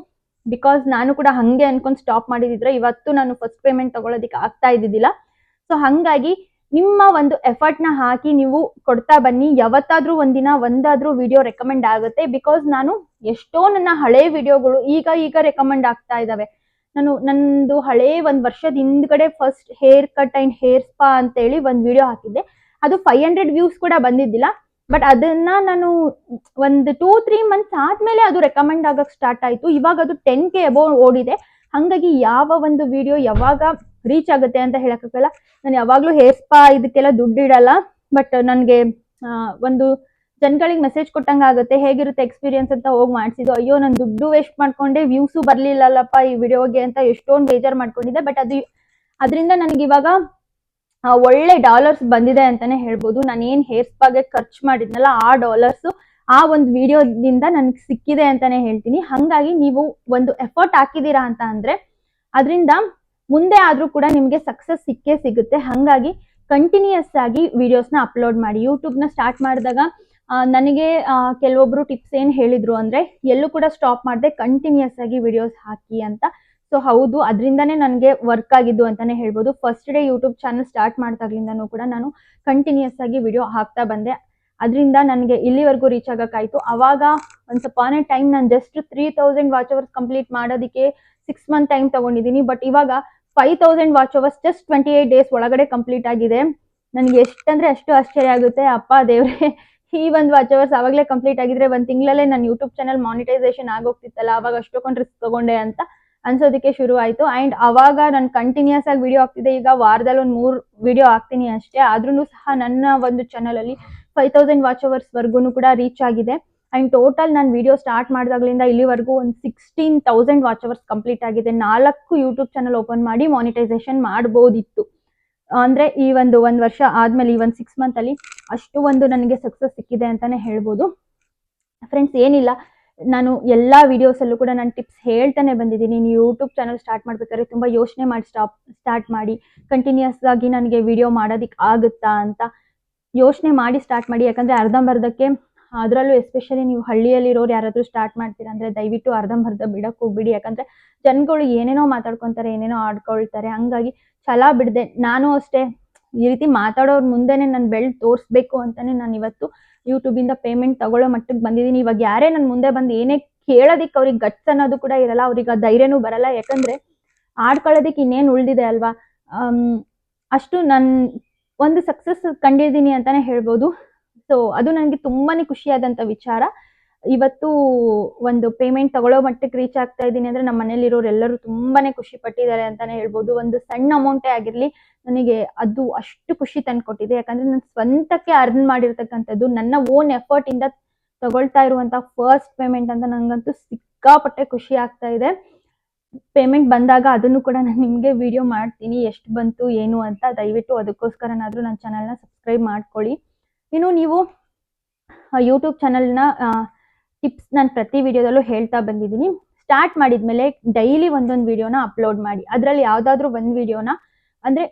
ಬಿಕಾಸ್ ನಾನು ಕೂಡ ಹಾಗೆ ಅನ್ಕೊಂಡು ಸ್ಟಾಪ್ ಮಾಡಿದಿದ್ರೆ ಇವತ್ತು ನಾನು ಫಸ್ಟ್ ಪೇಮೆಂಟ್ ತಗೊಳ್ಳೋದಕ್ಕೆ ಆಗ್ತಾ ಇದ್ದಿದ್ದಿಲ್ಲ. ಸೊ ಹಾಗಾಗಿ ನಿಮ್ಮ ಒಂದು ಎಫರ್ಟ್ನ ಹಾಕಿ ನೀವು ಕೊಡ್ತಾ ಬನ್ನಿ. ಯಾವತ್ತಾದ್ರೂ ಒಂದಾದ್ರೂ ವಿಡಿಯೋ ರೆಕಮೆಂಡ್ ಆಗುತ್ತೆ. ಬಿಕಾಸ್ ನಾನು ಎಷ್ಟೋ ನನ್ನ ಹಳೆ ವಿಡಿಯೋಗಳು ಈಗ ರೆಕಮೆಂಡ್ ಆಗ್ತಾ ಇದ್ದಾವೆ. ನಂದು ಹಳೆ 1 ವರ್ಷದ ಹಿಂದ್ಗಡೆ first hair cut and hair spa ಅಂತೇಳಿ ಒಂದು ವಿಡಿಯೋ ಹಾಕಿದ್ದೆ. ಅದು 500 ವ್ಯೂಸ್ ಕೂಡ ಬಂದಿದ್ದಿಲ್ಲ. ಬಟ್ ಅದನ್ನ ನಾನು ಒಂದು 2-3 ಮಂತ್ಸ್ ಆದ್ಮೇಲೆ ಅದು ರೆಕಮೆಂಡ್ ಆಗಕ್ಕೆ ಸ್ಟಾರ್ಟ್ ಆಯಿತು. ಇವಾಗ ಅದು 10K ಅಬೌವ್ ಓಡಿದೆ. ಹಾಗಾಗಿ ಯಾವ ಒಂದು ವಿಡಿಯೋ ಯಾವಾಗ ರೀಚ್ ಆಗುತ್ತೆ ಅಂತ ಹೇಳಕ್ಕಾಗಲ್ಲ. ನಾನು ಯಾವಾಗಲೂ ಹೇರ್ ಸ್ಪಾ ಇದಕ್ಕೆಲ್ಲ ದುಡ್ಡು ಇಡಲ್ಲ. ಬಟ್ ನನಗೆ ಒಂದು ಜನಗಳಿಗೆ ಮೆಸೇಜ್ ಕೊಟ್ಟಂಗ ಆಗುತ್ತೆ, ಹೇಗಿರುತ್ತೆ ಎಕ್ಸ್ಪೀರಿಯನ್ಸ್ ಅಂತ ಹೋಗಿ ಮಾಡಿಸಿದ್ದು. ಅಯ್ಯೋ ನಾನು ದುಡ್ಡು ವೇಸ್ಟ್ ಮಾಡ್ಕೊಂಡೆ, ವ್ಯೂಸು ಬರ್ಲಿಲ್ಲಲ್ಲಪ್ಪ ಈ ವಿಡಿಯೋಗೆ ಅಂತ ಎಷ್ಟೊಂದು ಬೇಜಾರು ಮಾಡ್ಕೊಂಡಿದ್ದೆ. ಬಟ್ ಅದರಿಂದ ನನಗೆ ಇವಾಗ ಒಳ್ಳೆ ಡಾಲರ್ಸ್ ಬಂದಿದೆ ಅಂತಾನೆ ಹೇಳ್ಬೋದು. ನಾನು ಏನ್ ಹೇರ್ ಸ್ಪಾಗೆ ಖರ್ಚು ಮಾಡಿದ್ನಲ್ಲ ಆ ಡಾಲರ್ಸ್ ಆ ಒಂದು ವಿಡಿಯೋದಿಂದ ನನಗೆ ಸಿಕ್ಕಿದೆ ಅಂತಾನೆ ಹೇಳ್ತೀನಿ. ಹಂಗಾಗಿ ನೀವು ಒಂದು ಎಫರ್ಟ್ ಹಾಕಿದೀರಾ ಅಂತ ಅಂದ್ರೆ ಅದರಿಂದ ಮುಂದೆ ಆದ್ರೂ ಕೂಡ ನಿಮ್ಗೆ ಸಕ್ಸಸ್ ಸಿಕ್ಕೇ ಸಿಗುತ್ತೆ. ಹಂಗಾಗಿ ಕಂಟಿನ್ಯೂಸ್ ಆಗಿ ವಿಡಿಯೋಸ್ನ ಅಪ್ಲೋಡ್ ಮಾಡಿ. ಯೂಟ್ಯೂಬ್ನ ಸ್ಟಾರ್ಟ್ ಮಾಡಿದಾಗ ನನಗೆ ಕೆಲವೊಬ್ರು ಟಿಪ್ಸ್ ಏನ್ ಹೇಳಿದ್ರು ಅಂದ್ರೆ ಎಲ್ಲೂ ಕೂಡ ಸ್ಟಾಪ್ ಮಾಡದೆ ಕಂಟಿನ್ಯೂಸ್ ಆಗಿ ವಿಡಿಯೋಸ್ ಹಾಕಿ ಅಂತ. ಸೊ ಹೌದು, ಅದರಿಂದಾನೇ ನನಗೆ ವರ್ಕ್ ಆಗಿದ್ದು ಅಂತಾನೆ ಹೇಳ್ಬೋದು. First day YouTube channel start ಮಾಡ್ದಾಗ್ಲಿಂದನೂ ಕೂಡ ನಾನು ಕಂಟಿನ್ಯೂಸ್ ಆಗಿ ವಿಡಿಯೋ ಹಾಕ್ತಾ ಬಂದೆ. ಅದರಿಂದ ನನಗೆ ಇಲ್ಲಿವರೆಗೂ ರೀಚ್ ಆಗಕ್ಕಾಯ್ತು. ಅವಾಗ ಒನ್ಸ್ ಅಪಾನ್ ಎ ಟೈಮ್ ನಾನು ಜಸ್ಟ್ 3000 ವಾಚ್ ಅವರ್ಸ್ ಕಂಪ್ಲೀಟ್ ಮಾಡೋದಕ್ಕೆ 6 ಮಂತ್ ಟೈಮ್ ತಗೊಂಡಿದ್ದೀನಿ. ಬಟ್ ಇವಾಗ 5000 ವಾಚ್ ಅವರ್ಸ್ ಜಸ್ಟ್ 28 ಡೇಸ್ ಒಳಗಡೆ ಕಂಪ್ಲೀಟ್ ಆಗಿದೆ. ನನಗೆ ಎಷ್ಟಂದ್ರೆ ಅಷ್ಟು ಆಶ್ಚರ್ಯ ಆಗುತ್ತೆ. ಅಪ್ಪ ದೇವ್ರೆ, ಈ ಒಂದು ವಾಚ್ ಅವರ್ಸ್ ಅವಾಗಲೇ ಕಂಪ್ಲೀಟ್ ಆಗಿದ್ರೆ ಒಂದು ತಿಂಗಳಲ್ಲೇ ನನ್ನ ಯೂಟ್ಯೂಬ್ ಚಾನಲ್ ಮಾನಿಟೈಸೇಷನ್ ಆಗೋಗ್ತಿತ್ತಲ್ಲ, ಅವಾಗ ಅಷ್ಟೊಂದು ರಿಸ್ಕ್ ತಗೊಂಡೆ ಅಂತ ಅನ್ಸೋದಕ್ಕೆ ಶುರು ಆಯ್ತು. ಅಂಡ್ ಅವಾಗ ನಾನು ಕಂಟಿನ್ಯೂಸ್ ಆಗಿ ವಿಡಿಯೋ ಆಗ್ತಿದೆ. ಈಗ ವಾರದಲ್ಲಿ ಒಂದು 3 ವಿಡಿಯೋ ಹಾಕ್ತೀನಿ ಅಷ್ಟೇ. ಆದ್ರೂ ಸಹ ನನ್ನ ಒಂದು ಚಾನಲ್ ಅಲ್ಲಿ 5000 ವಾಚ್ ಅವರ್ಸ್ ವರ್ಗು ಕೂಡ ರೀಚ್ ಆಗಿದೆ. ಅಂಡ್ ಟೋಟಲ್ ನಾನು ವಿಡಿಯೋ ಸ್ಟಾರ್ಟ್ ಮಾಡಿದಾಗ್ಲಿಂದ ಇಲ್ಲಿವರೆಗೂ ಒಂದು 16,000 ವಾಚ್ ಅವರ್ಸ್ ಕಂಪ್ಲೀಟ್ ಆಗಿದೆ. 4 ಯೂಟ್ಯೂಬ್ ಚಾನಲ್ ಓಪನ್ ಮಾಡಿ ಮಾನಿಟೈಸೇಷನ್ ಮಾಡ್ಬೋದಿತ್ತು. ಅಂದ್ರೆ ಈ ಒಂದು ವರ್ಷ ಆದ್ಮೇಲೆ ಈ ಒಂದು 6 ಮಂತ್ ಅಲ್ಲಿ ಅಷ್ಟು ಒಂದು ನನಗೆ ಸಕ್ಸಸ್ ಸಿಕ್ಕಿದೆ ಅಂತಾನೆ ಹೇಳ್ಬೋದು. ಫ್ರೆಂಡ್ಸ್, ಏನಿಲ್ಲ, ನಾನು ಎಲ್ಲಾ ವಿಡಿಯೋಸ್ ಅಲ್ಲೂ ಕೂಡ ನಾನು ಟಿಪ್ಸ್ ಹೇಳ್ತಾನೆ ಬಂದಿದ್ದೀನಿ. ನೀವು ಯೂಟ್ಯೂಬ್ ಚಾನಲ್ ಸ್ಟಾರ್ಟ್ ಮಾಡ್ಬೇಕಾದ್ರೆ ತುಂಬಾ ಯೋಚನೆ ಮಾಡಿ ಸ್ಟಾರ್ಟ್ ಮಾಡಿ. ಕಂಟಿನ್ಯೂಸ್ ಆಗಿ ನನಗೆ ವಿಡಿಯೋ ಮಾಡೋದಿಕ್ ಆಗುತ್ತಾ ಅಂತ ಯೋಚನೆ ಮಾಡಿ ಸ್ಟಾರ್ಟ್ ಮಾಡಿ. ಯಾಕಂದ್ರೆ ಅರ್ಧಂಬರ್ಧಕ್ಕೆ, ಅದರಲ್ಲೂ ಎಸ್ಪೆಷಲಿ ನೀವು ಹಳ್ಳಿಯಲ್ಲಿರೋರು ಯಾರಾದ್ರೂ ಸ್ಟಾರ್ಟ್ ಮಾಡ್ತೀರಾ ಅಂದ್ರೆ ದಯವಿಟ್ಟು ಅರ್ಧಂಬರ್ಧ ಬಿಡಕ್ ಹೋಗ್ಬಿಡಿ. ಯಾಕಂದ್ರೆ ಜನಗಳು ಏನೇನೋ ಮಾತಾಡ್ಕೊಂತಾರೆ, ಏನೇನೋ ಆಡ್ಕೊಳ್ತಾರೆ. ಹಂಗಾಗಿ ಛಲ ಬಿಡದೆ, ನಾನು ಅಷ್ಟೇ ಈ ರೀತಿ ಮಾತಾಡೋರ್ ಮುಂದೆನೆ ನಾನು ಬೆಳೆದು ತೋರಿಸ್ಬೇಕು ಅಂತಾನೆ ನಾನು ಇವತ್ತು ಯೂಟ್ಯೂಬ್ ಇಂದ ಪೇಮೆಂಟ್ ತಗೊಳ್ಳೋ ಮಟ್ಟಕ್ಕೆ ಬಂದಿದ್ದೀನಿ. ಇವಾಗ ಯಾರೇ ನನ್ನ ಮುಂದೆ ಬಂದು ಏನೇ ಕೇಳೋದಿಕ್ಕೆ ಅವ್ರಿಗೆ ಗಟ್ಸ್ ಅನ್ನೋದು ಕೂಡ ಇರಲ್ಲ, ಅವ್ರಿಗೆ ಆ ಧೈರ್ಯನೂ ಬರಲ್ಲ. ಯಾಕಂದ್ರೆ ಆಡ್ಕೊಳ್ಳೋದಿಕ್ಕೆ ಇನ್ನೇನು ಉಳಿದಿದೆ ಅಲ್ವಾ. ಅಷ್ಟು ನಾನು ಒಂದು ಸಕ್ಸಸ್ ಕಂಡಿದ್ದೀನಿ ಅಂತಾನೆ ಹೇಳ್ಬೋದು. ಸೊ ಅದು ನನಗೆ ತುಂಬಾನೇ ಖುಷಿಯಾದಂತ ವಿಚಾರ. ಇವತ್ತು ಒಂದು ಪೇಮೆಂಟ್ ತಗೊಳ್ಳೋ ಮಟ್ಟಕ್ಕೆ ರೀಚ್ ಆಗ್ತಾ ಇದ್ದೀನಿ ಅಂದ್ರೆ ನಮ್ಮ ಮನೇಲಿರೋರು ಎಲ್ಲರೂ ತುಂಬಾನೇ ಖುಷಿ ಪಟ್ಟಿದ್ದಾರೆ ಅಂತಾನೆ ಹೇಳ್ಬೋದು. ಒಂದು ಸಣ್ಣ ಅಮೌಂಟೇ ಆಗಿರ್ಲಿ ನನಗೆ ಅದು ಅಷ್ಟು ಖುಷಿ ತಂದ್ಕೊಟ್ಟಿದೆ. ಯಾಕಂದ್ರೆ ನಾನು ಸ್ವಂತಕ್ಕೆ ಅರ್ನ್ ಮಾಡಿರ್ತಕ್ಕಂಥದ್ದು, ನನ್ನ ಓನ್ ಎಫರ್ಟ್ ಇಂದ ತಗೊಳ್ತಾ ಇರುವಂತ ಫಸ್ಟ್ ಪೇಮೆಂಟ್ ಅಂತ ನಂಗಂತೂ ಸಿಕ್ಕಾಪಟ್ಟೆ ಖುಷಿ ಆಗ್ತಾ ಇದೆ. ಪೇಮೆಂಟ್ ಬಂದಾಗ ಅದನ್ನು ಕೂಡ ನಾನು ನಿಮಗೆ ವಿಡಿಯೋ ಮಾಡ್ತೀನಿ, ಎಷ್ಟು ಬಂತು ಏನು ಅಂತ. ದಯವಿಟ್ಟು ಅದಕ್ಕೋಸ್ಕರನಾದ್ರೂ ನನ್ನ ಚಾನಲ್ನ ಸಬ್ಸ್ಕ್ರೈಬ್ ಮಾಡ್ಕೊಳ್ಳಿ. ಇನ್ನು ನೀವು ಯೂಟ್ಯೂಬ್ ಚಾನಲ್ನ ಟಿಪ್ಸ್ ನಾನು ಪ್ರತಿ ವಿಡಿಯೋದಲ್ಲೂ ಹೇಳ್ತಾ ಬಂದಿದ್ದೀನಿ. ಸ್ಟಾರ್ಟ್ ಮಾಡಿದ್ಮೇಲೆ ಡೈಲಿ ಒಂದೊಂದು ವಿಡಿಯೋನ ಅಪ್ಲೋಡ್ ಮಾಡಿ. ಅದರಲ್ಲಿ ಯಾವ್ದಾದ್ರು ಒಂದು ವಿಡಿಯೋನ ಅಂದ್ರೆ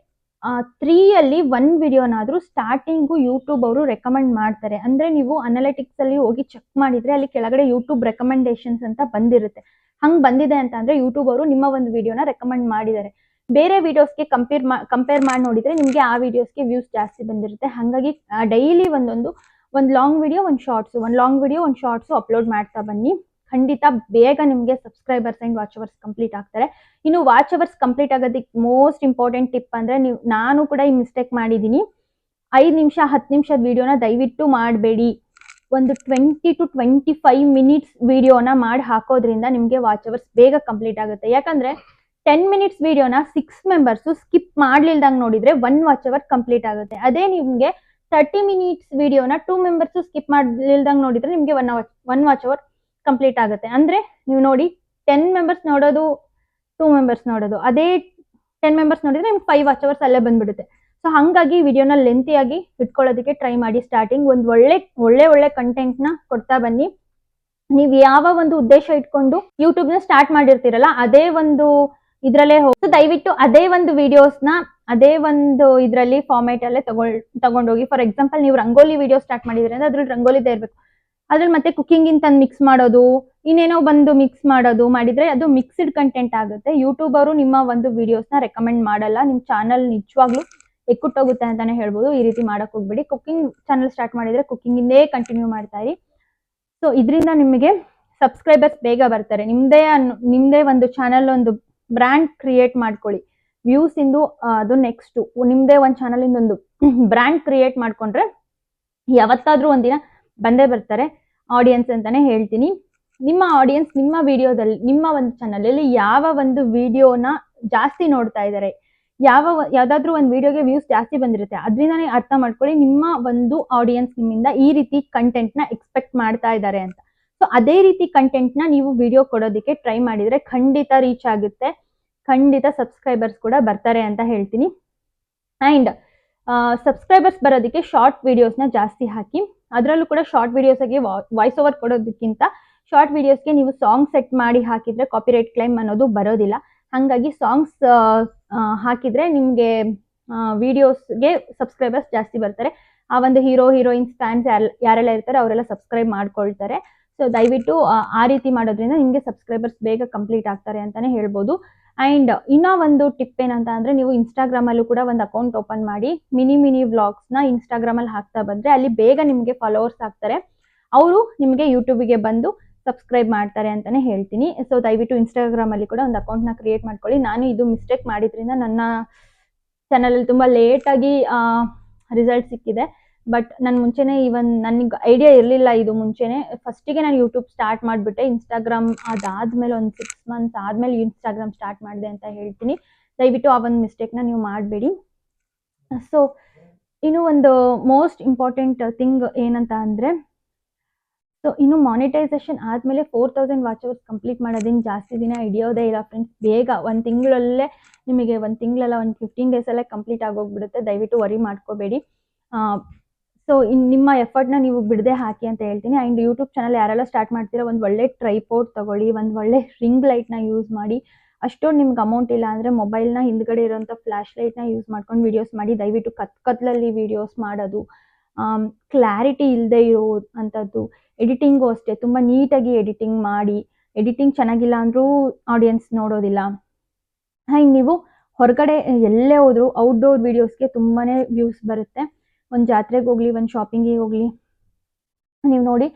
3 ಅಲ್ಲಿ 1 ವಿಡಿಯೋನಾದ್ರೂ ಸ್ಟಾರ್ಟಿಂಗು ಯೂಟ್ಯೂಬ್ ಅವರು ರೆಕಮೆಂಡ್ ಮಾಡ್ತಾರೆ. ಅಂದ್ರೆ ನೀವು ಅನಾಲಿಟಿಕ್ಸ್ ಅಲ್ಲಿ ಹೋಗಿ ಚೆಕ್ ಮಾಡಿದ್ರೆ ಅಲ್ಲಿ ಕೆಳಗಡೆ ಯೂಟ್ಯೂಬ್ ರೆಕಮೆಂಡೇಶನ್ಸ್ ಅಂತ ಬಂದಿರುತ್ತೆ. ಹಂಗ್ ಬಂದಿದೆ ಅಂತ ಅಂದ್ರೆ ಯೂಟ್ಯೂಬ್ ಅವರು ನಿಮ್ಮ ಒಂದು ವಿಡಿಯೋನ ರೆಕಮೆಂಡ್ ಮಾಡಿದ್ದಾರೆ. ಬೇರೆ ವಿಡಿಯೋಸ್ಗೆ ಕಂಪೇರ್ ಮಾಡಿ ನೋಡಿದ್ರೆ ನಿಮ್ಗೆ ಆ ವಿಡಿಯೋಸ್ಗೆ ವ್ಯೂಸ್ ಜಾಸ್ತಿ ಬಂದಿರುತ್ತೆ. ಹಾಗಾಗಿ ಡೈಲಿ ಒಂದು ಲಾಂಗ್ ವಿಡಿಯೋ, ಒಂದು ಶಾರ್ಟ್ಸ್, ಒಂದು ಲಾಂಗ್ ವಿಡಿಯೋ, ಒಂದು ಶಾರ್ಟ್ಸ್ ಅಪ್ಲೋಡ್ ಮಾಡ್ತಾ ಬನ್ನಿ. ಖಂಡಿತ ಬೇಗ ನಿಮಗೆ subscribers and watch hours complete ಆಗ್ತಾರೆ. ಇನ್ನು ವಾಚ್ ಅವರ್ಸ್ ಕಂಪ್ಲೀಟ್ ಆಗೋದಕ್ಕೆ ಮೋಸ್ಟ್ ಇಂಪಾರ್ಟೆಂಟ್ ಟಿಪ್ ಅಂದ್ರೆ, ನಾನು ಕೂಡ ಈ ಮಿಸ್ಟೇಕ್ ಮಾಡಿದ್ದೀನಿ. 5 ನಿಮಿಷ 10 ನಿಮಿಷದ ವಿಡಿಯೋನ ದಯವಿಟ್ಟು ಮಾಡಬೇಡಿ. ಒಂದು 20 to 25 ಮಿನಿಟ್ಸ್ ವಿಡಿಯೋನ ಮಾಡಿ ಹಾಕೋದ್ರಿಂದ ನಿಮಗೆ ವಾಚ್ ಅವರ್ಸ್ ಬೇಗ ಕಂಪ್ಲೀಟ್ ಆಗುತ್ತೆ. ಯಾಕಂದ್ರೆ 10 ಮಿನಿಟ್ಸ್ ವಿಡಿಯೋನ 6 ಮೆಂಬರ್ಸ್ ಸ್ಕಿಪ್ ಮಾಡ್ಲಿಲ್ದಂಗೆ ನೋಡಿದ್ರೆ 1 ವಾಚ್ ಅವರ್ ಕಂಪ್ಲೀಟ್ ಆಗುತ್ತೆ. ಅದೇ ನಿಮ್ಗೆ 30 ಮಿನಿಟ್ಸ್ ವಿಡಿಯೋನ 2 ಮೆಂಬರ್ಸ್ ಸ್ಕಿಪ್ ಮಾಡ್ಲಿಲ್ದಂಗೆ ನೋಡಿದ್ರೆ ನಿಮ್ಗೆ 1 ವಾಚ್ ಅವರ್ ಕಂಪ್ಲೀಟ್ ಆಗುತ್ತೆ. ಅಂದ್ರೆ ನೀವು ನೋಡಿ, 10 ಮೆಂಬರ್ಸ್ ನೋಡೋದು, 2 ಮೆಂಬರ್ಸ್ ನೋಡೋದು, ಅದೇ 10 ಮೆಂಬರ್ಸ್ ನೋಡಿದ್ರೆ ನಿಮ್ಗೆ 5 ವಾಚ್ ಅವರ್ಸ್ ಅಲ್ಲೇ ಬಂದ್ಬಿಡುತ್ತೆ. ಸೊ ಹಂಗಾಗಿ ವಿಡಿಯೋನ ಲೆಂತಿಯಾಗಿ ಇಟ್ಕೊಳ್ಳೋದಕ್ಕೆ ಟ್ರೈ ಮಾಡಿ. ಸ್ಟಾರ್ಟಿಂಗ್ ಒಂದು ಒಳ್ಳೆ ಕಂಟೆಂಟ್ ನ ಕೊಡ್ತಾ ಬನ್ನಿ. ನೀವು ಯಾವ ಒಂದು ಉದ್ದೇಶ ಇಟ್ಕೊಂಡು ಯೂಟ್ಯೂಬ್ ನ ಸ್ಟಾರ್ಟ್ ಮಾಡಿರ್ತೀರಲ್ಲ, ಅದೇ ಒಂದು ಇದ್ರಲ್ಲೇ ಹೋಗಿ ದಯವಿಟ್ಟು ಅದೇ ಒಂದು ವಿಡಿಯೋಸ್ನ ಅದೇ ಒಂದು ಇದರಲ್ಲಿ ಫಾರ್ಮೇಟ್ ಅಲ್ಲೇ ತಗೊಂಡೋಗಿ. ಫಾರ್ ಎಕ್ಸಾಂಪಲ್, ನೀವು ರಂಗೋಲಿ ವಿಡಿಯೋ ಸ್ಟಾರ್ಟ್ ಮಾಡಿದ್ರೆ ಅಂದ್ರೆ ಅದ್ರಲ್ಲಿ ರಂಗೋಲಿದೇ ಇರ್ಬೇಕು. ಅದ್ರಲ್ಲಿ ಮತ್ತೆ ಕುಕಿಂಗ್ ಇಂತ ಮಿಕ್ಸ್ ಮಾಡೋದು, ಇನ್ನೇನೋ ಬಂದು ಮಿಕ್ಸ್ ಮಾಡೋದು ಮಾಡಿದ್ರೆ ಅದು ಮಿಕ್ಸ್ಡ್ ಕಂಟೆಂಟ್ ಆಗುತ್ತೆ. ಯೂಟ್ಯೂಬ್ ಅವರು ನಿಮ್ಮ ಒಂದು ವಿಡಿಯೋಸ್ನ ರೆಕಮೆಂಡ್ ಮಾಡಲ್ಲ. ನಿಮ್ ಚಾನಲ್ ನಿಜವಾಗ್ಲೂ ಎಕ್ಕುಟ್ಟೋಗುತ್ತೆ ಅಂತಾನೆ ಹೇಳ್ಬೋದು. ಈ ರೀತಿ ಮಾಡಕ್ ಹೋಗ್ಬೇಡಿ. ಕುಕಿಂಗ್ ಚಾನಲ್ ಸ್ಟಾರ್ಟ್ ಮಾಡಿದ್ರೆ ಕುಕಿಂಗ್ ಇಂದೇ ಕಂಟಿನ್ಯೂ ಮಾಡ್ತಾ ಇರಿ. ಸೊ ಇದರಿಂದ ನಿಮಗೆ ಸಬ್ಸ್ಕ್ರೈಬರ್ಸ್ ಬೇಗ ಬರ್ತಾರೆ. ನಿಮ್ದೇ ಒಂದು ಚಾನಲ್, ಒಂದು ಬ್ರ್ಯಾಂಡ್ ಕ್ರಿಯೇಟ್ ಮಾಡ್ಕೊಳ್ಳಿ. ವ್ಯೂಸ್ ಇಂದು ಅದು ನೆಕ್ಸ್ಟ್. ನಿಮ್ದೇ ಒಂದು ಚಾನಲ್ ಇಂದೊಂದು ಬ್ರ್ಯಾಂಡ್ ಕ್ರಿಯೇಟ್ ಮಾಡ್ಕೊಂಡ್ರೆ ಯಾವತ್ತಾದ್ರೂ ಒಂದಿನ ಬಂದೇ ಬರ್ತಾರೆ ಆಡಿಯನ್ಸ್ ಅಂತಾನೆ ಹೇಳ್ತೀನಿ. ನಿಮ್ಮ ಆಡಿಯನ್ಸ್ ನಿಮ್ಮ ವಿಡಿಯೋದಲ್ಲಿ, ನಿಮ್ಮ ಒಂದು ಚಾನಲ್ ಅಲ್ಲಿ ಯಾವ ಒಂದು ವಿಡಿಯೋನ ಜಾಸ್ತಿ ನೋಡ್ತಾ ಇದ್ದಾರೆ, ಯಾವ್ದಾದ್ರು ಒಂದು ವಿಡಿಯೋಗೆ ವ್ಯೂಸ್ ಜಾಸ್ತಿ ಬಂದಿರುತ್ತೆ, ಅದರಿಂದನೇ ಅರ್ಥ ಮಾಡ್ಕೊಳ್ಳಿ ನಿಮ್ಮ ಒಂದು ಆಡಿಯನ್ಸ್ ನಿಮ್ಮಿಂದ ಈ ರೀತಿ ಕಂಟೆಂಟ್ನ ಎಕ್ಸ್ಪೆಕ್ಟ್ ಮಾಡ್ತಾ ಇದ್ದಾರೆ ಅಂತ. ಸೊ ಅದೇ ರೀತಿ ಕಂಟೆಂಟ್ನ ನೀವು ವಿಡಿಯೋ ಕೊಡೋದಕ್ಕೆ ಟ್ರೈ ಮಾಡಿದರೆ ಖಂಡಿತ ರೀಚ್ ಆಗುತ್ತೆ, ಖಂಡಿತ ಸಬ್ಸ್ಕ್ರೈಬರ್ಸ್ ಕೂಡ ಬರ್ತಾರೆ ಅಂತ ಹೇಳ್ತೀನಿ. ಆ್ಯಂಡ್ ಸಬ್ಸ್ಕ್ರೈಬರ್ಸ್ ಬರೋದಕ್ಕೆ ಶಾರ್ಟ್ ವಿಡಿಯೋಸ್ನ ಜಾಸ್ತಿ ಹಾಕಿ, ಅದರಲ್ಲೂ ಕೂಡ ಶಾರ್ಟ್ ವಿಡಿಯೋಸ್ಗೆ ವಾಯ್ಸ್ ಓವರ್ ಕೊಡೋದಕ್ಕಿಂತ ಶಾರ್ಟ್ ವಿಡಿಯೋಸ್ಗೆ ನೀವು ಸಾಂಗ್ ಸೆಟ್ ಮಾಡಿ ಹಾಕಿದರೆ ಕಾಪಿರೈಟ್ ಕ್ಲೈಮ್ ಅನ್ನೋದು ಬರೋದಿಲ್ಲ. ಹಾಗಾಗಿ ಸಾಂಗ್ಸ್ ಹಾಕಿದರೆ ನಿಮಗೆ ವಿಡಿಯೋಸ್ಗೆ ಸಬ್ಸ್ಕ್ರೈಬರ್ಸ್ ಜಾಸ್ತಿ ಬರ್ತಾರೆ. ಆ ಒಂದು ಹೀರೋ ಹೀರೋಯಿನ್ಸ್ ಫ್ಯಾನ್ಸ್ ಯಾರೆಲ್ಲ ಇರ್ತಾರೆ ಅವರೆಲ್ಲ ಸಬ್ಸ್ಕ್ರೈಬ್ ಮಾಡ್ಕೊಳ್ತಾರೆ. ಸೊ ದಯವಿಟ್ಟು ಆ ರೀತಿ ಮಾಡೋದ್ರಿಂದ ನಿಮಗೆ ಸಬ್ಸ್ಕ್ರೈಬರ್ಸ್ ಬೇಗ ಕಂಪ್ಲೀಟ್ ಆಗ್ತಾರೆ ಅಂತಲೇ ಹೇಳ್ಬೋದು. ಆ್ಯಂಡ್ ಇನ್ನೂ ಒಂದು ಟಿಪ್ ಏನಂತ ಅಂದರೆ, ನೀವು ಇನ್ಸ್ಟಾಗ್ರಾಮಲ್ಲೂ ಕೂಡ ಒಂದು ಅಕೌಂಟ್ ಓಪನ್ ಮಾಡಿ ಮಿನಿ ವ್ಲಾಗ್ಸ್ನ ಇನ್ಸ್ಟಾಗ್ರಾಮಲ್ಲಿ ಹಾಕ್ತಾ ಬಂದರೆ ಅಲ್ಲಿ ಬೇಗ ನಿಮಗೆ ಫಾಲೋವರ್ಸ್ ಆಗ್ತಾರೆ, ಅವರು ನಿಮಗೆ ಯೂಟ್ಯೂಬಿಗೆ ಬಂದು ಸಬ್ಸ್ಕ್ರೈಬ್ ಮಾಡ್ತಾರೆ ಅಂತಲೇ ಹೇಳ್ತೀನಿ. ಸೊ ದಯವಿಟ್ಟು ಇನ್ಸ್ಟಾಗ್ರಾಮಲ್ಲಿ ಕೂಡ ಒಂದು ಅಕೌಂಟ್ನ ಕ್ರಿಯೇಟ್ ಮಾಡ್ಕೊಳ್ಳಿ. ನಾನು ಇದು ಮಿಸ್ಟೇಕ್ ಮಾಡಿದ್ರಿಂದ ನನ್ನ ಚಾನಲಲ್ಲಿ ತುಂಬ ಲೇಟಾಗಿ ರಿಸಲ್ಟ್ ಸಿಕ್ಕಿದೆ. ಬಟ್ ನಾನು ಮುಂಚೆನೇ ನನಗೆ ಐಡಿಯಾ ಇರಲಿಲ್ಲ ಇದು ಮುಂಚೆನೇ. ಫಸ್ಟಿಗೆ ನಾನು ಯೂಟ್ಯೂಬ್ ಸ್ಟಾರ್ಟ್ ಮಾಡಿಬಿಟ್ಟೆ, ಇನ್ಸ್ಟಾಗ್ರಾಮ್ ಅದಾದಮೇಲೆ ಒಂದು 6 ಮಂತ್ಸ್ ಆದಮೇಲೆ ಇನ್ಸ್ಟಾಗ್ರಾಮ್ ಸ್ಟಾರ್ಟ್ ಮಾಡಿದೆ ಅಂತ ಹೇಳ್ತೀನಿ. ದಯವಿಟ್ಟು ಆ ಒಂದು ಮಿಸ್ಟೇಕ್ನ ನೀವು ಮಾಡಬೇಡಿ. ಸೊ ಇನ್ನು ಒಂದು ಮೋಸ್ಟ್ ಇಂಪಾರ್ಟೆಂಟ್ ಥಿಂಗ್ ಏನಂತ ಅಂದರೆ, ಸೊ ಇನ್ನು ಮಾನಿಟೈಸೇಷನ್ ಆದಮೇಲೆ 4000 ವಾಚ್ ಅವರ್ಸ್ ಕಂಪ್ಲೀಟ್ ಮಾಡೋದೇನು ಜಾಸ್ತಿ ದಿನ ಹಿಡಿಯೋದೇ ಇಲ್ಲ ಫ್ರೆಂಡ್ಸ್. ಬೇಗ ಒಂದು ತಿಂಗಳಲ್ಲೇ ನಿಮಗೆ, ಒಂದು ತಿಂಗಳಲ್ಲ, ಒಂದು 15 ಡೇಸಲ್ಲೇ ಕಂಪ್ಲೀಟ್ ಆಗೋಗ್ಬಿಡುತ್ತೆ. ದಯವಿಟ್ಟು ವರಿ ಮಾಡ್ಕೋಬೇಡಿ. ಸೊ ನಿಮ್ಮ ಎಫರ್ಟ್ನ ನೀವು ಬಿಡದೆ ಹಾಕಿ ಅಂತ ಹೇಳ್ತೀನಿ. ಆ್ಯಂಡ್ ಯೂಟ್ಯೂಬ್ ಚಾನಲ್ ಯಾರೆಲ್ಲ ಸ್ಟಾರ್ಟ್ ಮಾಡ್ತೀರಾ, ಒಂದು ಒಳ್ಳೆ ಟ್ರೈಪೋರ್ಡ್ ತೊಗೊಳ್ಳಿ, ಒಂದು ಒಳ್ಳೆ ರಿಂಗ್ ಲೈಟ್ನ ಯೂಸ್ ಮಾಡಿ. ಅಷ್ಟೊಂದು ನಿಮ್ಗೆ ಅಮೌಂಟ್ ಇಲ್ಲ ಅಂದರೆ ಮೊಬೈಲ್ನ ಹಿಂದ್ಗಡೆ ಇರೋಂಥ ಫ್ಲ್ಯಾಶ್ ಲೈಟ್ನ ಯೂಸ್ ಮಾಡ್ಕೊಂಡು ವೀಡಿಯೋಸ್ ಮಾಡಿ. ದಯವಿಟ್ಟು ಕತ್ಲಲ್ಲಿ ವೀಡಿಯೋಸ್ ಮಾಡೋದು, ಕ್ಲಾರಿಟಿ ಇಲ್ಲದೆ ಇರೋ ಅಂಥದ್ದು. ಎಡಿಟಿಂಗು ಅಷ್ಟೇ, ತುಂಬ ನೀಟಾಗಿ ಎಡಿಟಿಂಗ್ ಮಾಡಿ. ಎಡಿಟಿಂಗ್ ಚೆನ್ನಾಗಿಲ್ಲ ಅಂದರೂ ಆಡಿಯನ್ಸ್ ನೋಡೋದಿಲ್ಲ. ಆ್ಯಂಡ್ ನೀವು ಹೊರಗಡೆ ಎಲ್ಲೇ ಹೋದರೂ ಔಟ್ಡೋರ್ ವೀಡಿಯೋಸ್ಗೆ ತುಂಬಾ ವ್ಯೂಸ್ ಬರುತ್ತೆ. ಒಂದು ಜಾತ್ರೆಗೆ ಹೋಗಲಿ, ಒಂದು ಶಾಪಿಂಗಿಗೆ ಹೋಗಲಿ, ನೀವು ನೋಡಿ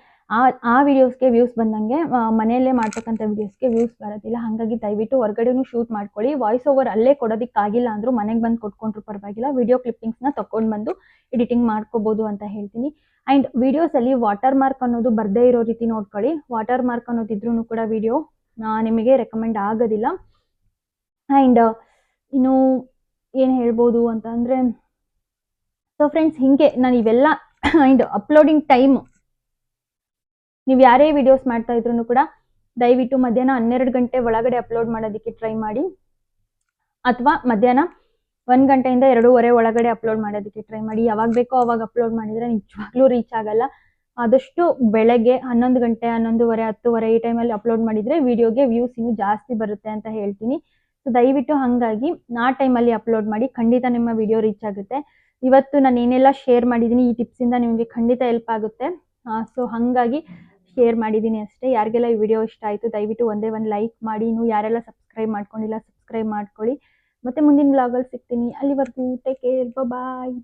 ಆ ವಿಡಿಯೋಸ್ಗೆ ವ್ಯೂಸ್ ಬಂದಂಗೆ ಮನೆಯಲ್ಲೇ ಮಾಡ್ತಕ್ಕಂಥ ವಿಡಿಯೋಸ್ಗೆ ವ್ಯೂಸ್ ಬರೋದಿಲ್ಲ. ಹಾಗಾಗಿ ದಯವಿಟ್ಟು ಹೊರಗಡೆನೂ ಶೂಟ್ ಮಾಡ್ಕೊಳ್ಳಿ. ವಾಯ್ಸ್ ಓವರ್ ಅಲ್ಲೇ ಕೊಡೋದಕ್ಕಾಗಿಲ್ಲ ಅಂದರೂ ಮನೆಗೆ ಬಂದು ಕೊಟ್ಕೊಂಡ್ರು ಪರವಾಗಿಲ್ಲ, ವಿಡಿಯೋ ಕ್ಲಿಪ್ಪಿಂಗ್ಸ್ನ ತೊಗೊಂಡು ಬಂದು ಎಡಿಟಿಂಗ್ ಮಾಡ್ಕೋಬೋದು ಅಂತ ಹೇಳ್ತೀನಿ. ಆ್ಯಂಡ್ ವಿಡಿಯೋಸಲ್ಲಿ ವಾಟರ್ ಮಾರ್ಕ್ ಅನ್ನೋದು ಬರದೇ ಇರೋ ರೀತಿ ನೋಡ್ಕೊಳ್ಳಿ. ವಾಟರ್ ಮಾರ್ಕ್ ಅನ್ನೋದಿದ್ರೂ ಕೂಡ ವಿಡಿಯೋ ನಿಮಗೆ ರೆಕಮೆಂಡ್ ಆಗೋದಿಲ್ಲ. ಆ್ಯಂಡ್ ಇನ್ನು ಏನು ಹೇಳ್ಬೋದು ಅಂತ ಅಂದರೆ, ಸೊ ಫ್ರೆಂಡ್ಸ್ ಹೀಗೆ ನಾನು ಇವೆಲ್ಲ ಆ್ಯಂಡ್ ಅಪ್ಲೋಡಿಂಗ್ ಟೈಮ್, ನೀವು ಯಾರೇ ವಿಡಿಯೋಸ್ ಮಾಡ್ತಾ ಇದ್ರೂ ಕೂಡ ದಯವಿಟ್ಟು ಮಧ್ಯಾಹ್ನ 12 ಗಂಟೆ ಒಳಗಡೆ ಅಪ್ಲೋಡ್ ಮಾಡೋದಕ್ಕೆ ಟ್ರೈ ಮಾಡಿ, ಅಥವಾ ಮಧ್ಯಾಹ್ನ 1 ಗಂಟೆಯಿಂದ 2:30 ಒಳಗಡೆ ಅಪ್ಲೋಡ್ ಮಾಡೋದಕ್ಕೆ ಟ್ರೈ ಮಾಡಿ. ಯಾವಾಗ ಬೇಕೋ ಅವಾಗ ಅಪ್ಲೋಡ್ ಮಾಡಿದರೆ ನಿಜವಾಗ್ಲೂ ರೀಚ್ ಆಗಲ್ಲ. ಆದಷ್ಟು ಬೆಳಗ್ಗೆ 11 ಗಂಟೆ, 11:30, 10:30 ಈ ಟೈಮಲ್ಲಿ ಅಪ್ಲೋಡ್ ಮಾಡಿದರೆ ವಿಡಿಯೋಗೆ ವ್ಯೂಸ್ ಇನ್ನೂ ಜಾಸ್ತಿ ಬರುತ್ತೆ ಅಂತ ಹೇಳ್ತೀನಿ. ಸೊ ದಯವಿಟ್ಟು ಹಾಗಾಗಿ ಆ ಟೈಮಲ್ಲಿ ಅಪ್ಲೋಡ್ ಮಾಡಿ, ಖಂಡಿತ ನಿಮ್ಮ ವಿಡಿಯೋ ರೀಚ್ ಆಗುತ್ತೆ. ಇವತ್ತು ನಾನು ಏನೆಲ್ಲ ಶೇರ್ ಮಾಡಿದ್ದೀನಿ ಈ ಟಿಪ್ಸಿಂದ ನಿಮಗೆ ಖಂಡಿತ ಹೆಲ್ಪ್ ಆಗುತ್ತೆ. ಸೊ ಹಾಗಾಗಿ ಶೇರ್ ಮಾಡಿದ್ದೀನಿ ಅಷ್ಟೇ. ಯಾರಿಗೆಲ್ಲ ಈ ವಿಡಿಯೋ ಇಷ್ಟ ಆಯಿತು ದಯವಿಟ್ಟು ಒಂದೇ ಒಂದು ಲೈಕ್ ಮಾಡಿ. ಇನ್ನು ಯಾರೆಲ್ಲ ಸಬ್ಸ್ಕ್ರೈಬ್ ಮಾಡ್ಕೊಂಡಿಲ್ಲ ಸಬ್ಸ್ಕ್ರೈಬ್ ಮಾಡ್ಕೊಳ್ಳಿ. ಮತ್ತೆ ಮುಂದಿನ ವ್ಲಾಗಲ್ಲಿ ಸಿಗ್ತೀನಿ. ಅಲ್ಲಿವರೆಗೂ ಟೇಕ್ ಕೇರ್, ಬಾಯ್.